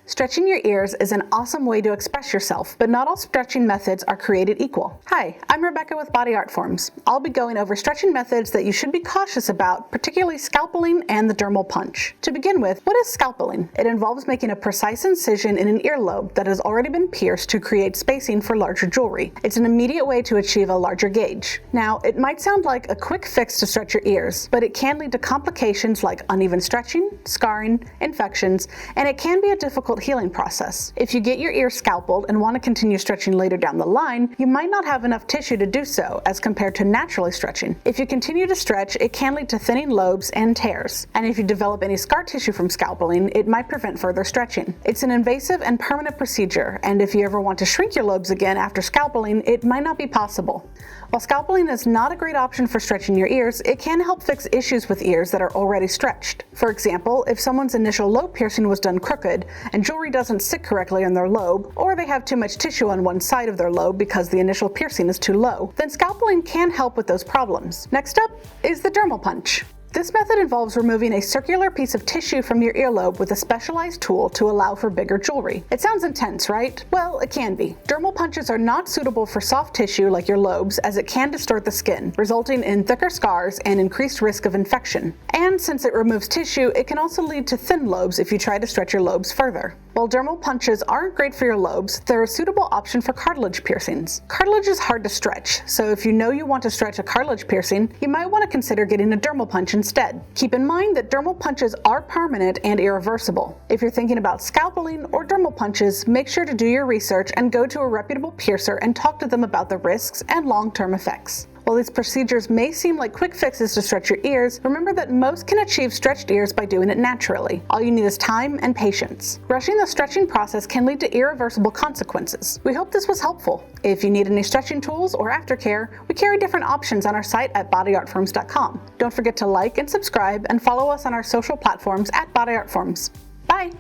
Stretching your ears is an awesome way to express yourself, but not all stretching methods are created equal. Hi, I'm Rebecca with Bodyartforms. I'll be going over stretching methods that you should be cautious about, particularly scalpelling and the dermal punch. To begin with, what is scalpelling? It involves making a precise incision in an earlobe that has already been pierced to create spacing for larger jewelry. It's an immediate way to achieve a larger gauge. Now, it might sound like a quick fix to stretch your ears, but it can lead to complications like uneven stretching, scarring, infections, and it can be a difficult healing process. If you get your ear scalpeled and want to continue stretching later down the line, you might not have enough tissue to do so as compared to naturally stretching. If you continue to stretch, it can lead to thinning lobes and tears. And if you develop any scar tissue from scalpelling, it might prevent further stretching. It's an invasive and permanent procedure, and if you ever want to shrink your lobes again after scalpelling, it might not be possible. While scalpelling is not a great option for stretching your ears, it can help fix issues with ears that are already stretched. For example, if someone's initial lobe piercing was done crooked and jewelry doesn't sit correctly on their lobe, or they have too much tissue on one side of their lobe because the initial piercing is too low, then scalpelling can help with those problems. Next up is the dermal punch. This method involves removing a circular piece of tissue from your earlobe with a specialized tool to allow for bigger jewelry. It sounds intense, right? Well, it can be. Dermal punches are not suitable for soft tissue like your lobes, as it can distort the skin, resulting in thicker scars and increased risk of infection. And since it removes tissue, it can also lead to thin lobes if you try to stretch your lobes further. While dermal punches aren't great for your lobes, they're a suitable option for cartilage piercings. Cartilage is hard to stretch, so if you know you want to stretch a cartilage piercing, you might want to consider getting a dermal punch instead. Keep in mind that dermal punches are permanent and irreversible. If you're thinking about scalpelling or dermal punches, make sure to do your research and go to a reputable piercer and talk to them about the risks and long-term effects. While these procedures may seem like quick fixes to stretch your ears, remember that most can achieve stretched ears by doing it naturally. All you need is time and patience. Rushing the stretching process can lead to irreversible consequences. We hope this was helpful. If you need any stretching tools or aftercare, we carry different options on our site at bodyartforms.com. Don't forget to like and subscribe and follow us on our social platforms at Bodyartforms. Bye!